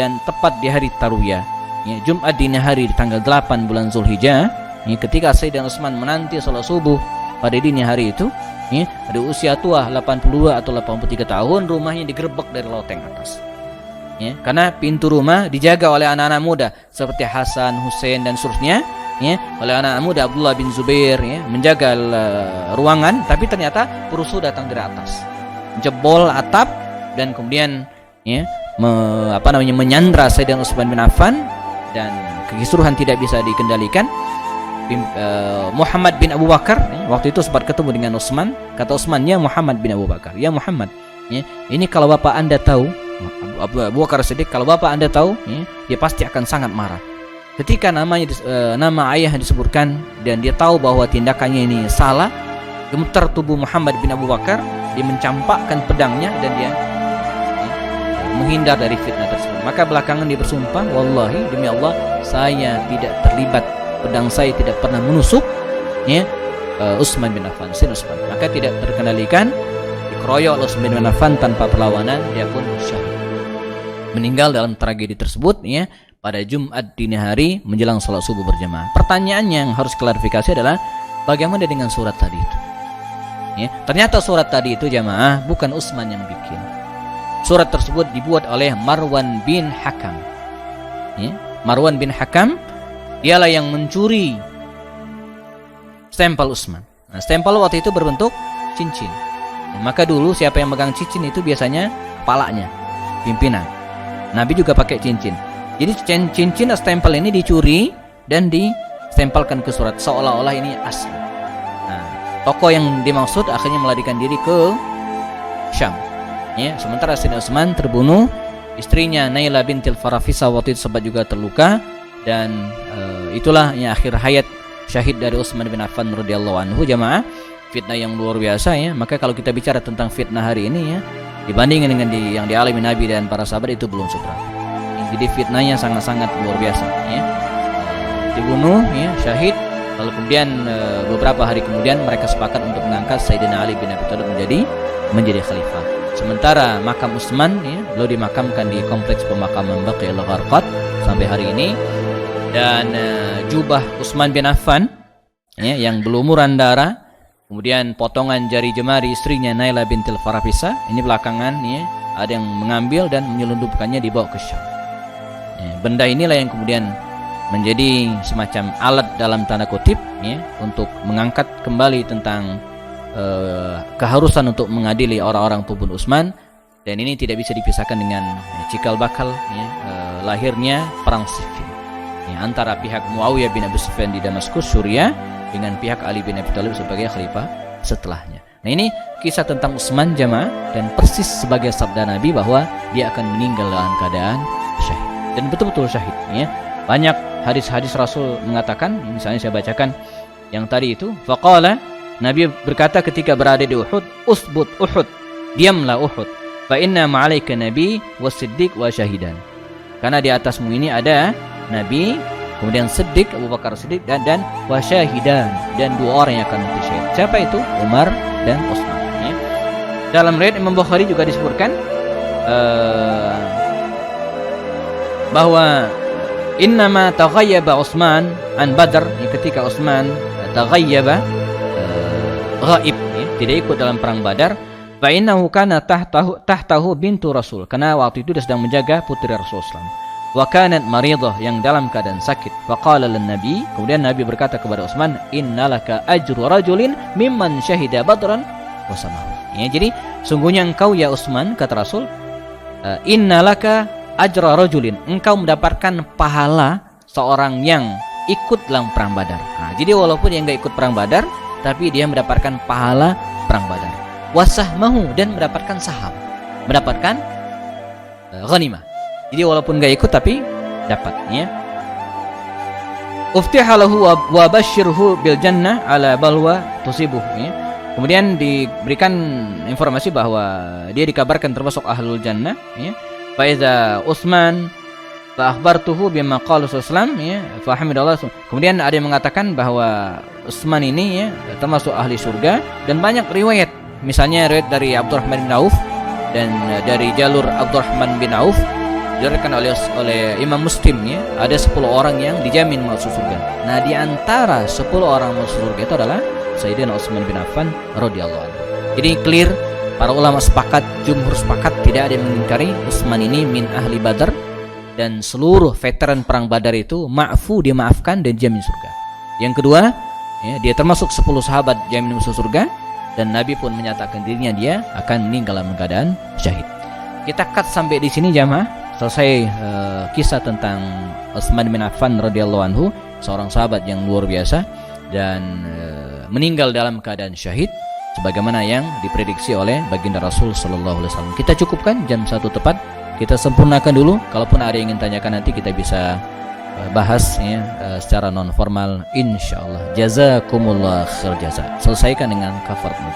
dan tepat di hari Tarwiyah ya, Jumat dini hari di tanggal 8 bulan Zulhijjah ya, ketika Sayyidina Utsman menanti salat subuh pada dini hari itu ya, ada usia tua 82 atau 83 tahun, rumahnya digerebek dari loteng atas ya, karena pintu rumah dijaga oleh anak-anak muda seperti Hasan, Hussein dan seterusnya ya, oleh anak muda Abdullah bin Zubair ya, menjaga ruangan, tapi ternyata perusuh datang dari atas, jebol atap dan kemudian ya, menyandra Sayyidina Utsman bin Affan, dan kekisruhan tidak bisa dikendalikan. Muhammad bin Abu Bakar ya, waktu itu sempat ketemu dengan Utsman. Kata Utsman, ya Muhammad bin Abu Bakar, ya Muhammad ya, ini kalau bapak anda tahu, Abu Bakar Siddiq, kalau bapak anda tahu ya, dia pasti akan sangat marah. Ketika nama ayah disebutkan dan dia tahu bahwa tindakannya ini salah, gemetar tubuh Muhammad bin Abu Bakar, dia mencampakkan pedangnya dan dia menghindar dari fitnah tersebut. Maka belakangan dia bersumpah, wallahi demi Allah saya tidak terlibat, pedang saya tidak pernah menusuk ya, Utsman bin Affan, Utsman. Maka tidak terkendalikan, dikeroyok oleh Utsman bin Affan tanpa perlawanan, dia pun syahid, meninggal dalam tragedi tersebut ya, pada Jumat dini hari menjelang salat subuh berjamaah. Pertanyaannya yang harus klarifikasi adalah bagaimana dengan surat tadi itu ya, ternyata surat tadi itu jamaah bukan Utsman yang bikin. Surat tersebut dibuat oleh Marwan bin Hakam ya, Marwan bin Hakam dialah yang mencuri stempel Utsman. Nah, stempel waktu itu berbentuk cincin ya, maka dulu siapa yang megang cincin itu biasanya kepalanya, pimpinan. Nabi juga pakai cincin. Jadi cincin stempel ini dicuri dan distempelkan ke surat seolah-olah ini asli. Nah, tokoh yang dimaksud akhirnya melarikan diri ke Syam ya, sementara Sayyidina Utsman terbunuh, istrinya Naila bintil Farafisa waktu itu sempat juga terluka, dan itulah yang akhir hayat syahid dari Utsman bin Affan radhiyallahu anhu jamaah. Fitnah yang luar biasa ya. Maka kalau kita bicara tentang fitnah hari ini ya, dibandingkan dengan yang dialami Nabi dan para sahabat, itu belum seberapa. Jadi fitnahnya sangat-sangat luar biasa ya. Dibunuh ya, syahid, lalu kemudian beberapa hari kemudian mereka sepakat untuk mengangkat Sayyidina Ali bin Abi Thalib menjadi khalifah. Sementara makam Utsman ya, beliau dimakamkan di kompleks pemakaman Baqi al-Gharqad sampai hari ini. Dan jubah Utsman bin Affan ya, yang berlumuran darah, kemudian potongan jari jemari istrinya Naila bintil Farafisa, ini belakangan ya, ada yang mengambil dan menyelundupkannya dibawa ke Syam ya, benda inilah yang kemudian menjadi semacam alat dalam tanda kutip ya, untuk mengangkat kembali tentang keharusan untuk mengadili orang-orang tubuh Utsman. Dan ini tidak bisa dipisahkan dengan cikal bakal ya, lahirnya perang Siffin ya, antara pihak Muawiyah bin Abi Sufyan di Damaskus, Suriah, dengan pihak Ali bin Abi Thalib sebagai khalifah setelahnya. Nah, ini kisah tentang Utsman jamaah, dan persis sebagai sabda Nabi bahwa dia akan meninggal dalam keadaan syahid, dan betul-betul syahid ya. Banyak hadis-hadis Rasul mengatakan, misalnya saya bacakan yang tadi itu, faqala, Nabi berkata ketika berada di Uhud, usbut Uhud, diamlah Uhud, fa inna ma'alaika nabi was siddiq wa syahidan, karena di atasmu ini ada Nabi kemudian Siddiq, Abu Bakar Siddiq, dan wasyahidan, dan 2 orang yang akan mati syahid. Siapa itu? Umar dan Utsman. Ya. Dalam riwayat Imam Bukhari juga disebutkan bahwa innama taghayyaba Utsman an Badr, ketika Utsman taghayyaba ghaib, tidak ikut dalam perang Badar, fa innahu kana tahtahu bintu Rasul, karena waktu itu dia sedang menjaga putri Rasulullah, wa kanat maridah, yang dalam keadaan sakit. Faqala lin nabi, kemudian Nabi berkata kepada Utsman, innalaka ajru rajulin mimman syahida badran wa samahu. Ya, jadi sungguhnya engkau ya Utsman, kata Rasul, innalaka ajra rajulin, engkau mendapatkan pahala seorang yang ikut dalam perang Badar. Nah, jadi walaupun dia enggak ikut perang Badar, tapi dia mendapatkan pahala perang Badar. Wasahmahu, dan mendapatkan saham, mendapatkan ghanimah. Jadi walaupun enggak ikut tapi dapat, ya. Uftihalahu wa basyirhu bil jannah ala balwa tusibuh, ya. Kemudian diberikan informasi bahwa dia dikabarkan termasuk ahlul jannah, ya. Fa iza Utsman fa akhbartuhu bima qala sallallahu, ya, fa hamidallah. Kemudian ada yang mengatakan bahwa Utsman ini, ya, termasuk ahli surga, dan banyak riwayat, misalnya riwayat dari Abdurrahman bin Auf dan dari jalur Abdurrahman bin Auf diriwayatkan oleh Imam Muslim, ya, ada 10 orang yang dijamin masuk surga. Nah, di antara 10 orang masuk surga itu adalah Sayyidina Utsman bin Affan radhiyallahu anhu. Jadi clear, para ulama sepakat, jumhur sepakat, tidak ada yang mengingkari Utsman ini min ahli Badar, dan seluruh veteran perang Badar itu ma'fu, dimaafkan dan jamin surga. Yang kedua, ya, dia termasuk 10 sahabat jamin masuk surga, dan Nabi pun menyatakan dirinya dia akan meninggal dalam keadaan syahid. Kita cut sampai di sini jamaah. Selesai kisah tentang Utsman bin Affan radhiyallahu anhu, seorang sahabat yang luar biasa dan meninggal dalam keadaan syahid sebagaimana yang diprediksi oleh baginda Rasul sallallahu alaihi wasallam. Kita cukupkan jam 1 tepat. Kita sempurnakan dulu. Kalaupun ada yang ingin tanyakan nanti kita bisa bahas, ya, secara non formal insyaallah. Jazakumullah khair jaza. Selesaikan dengan kafarat.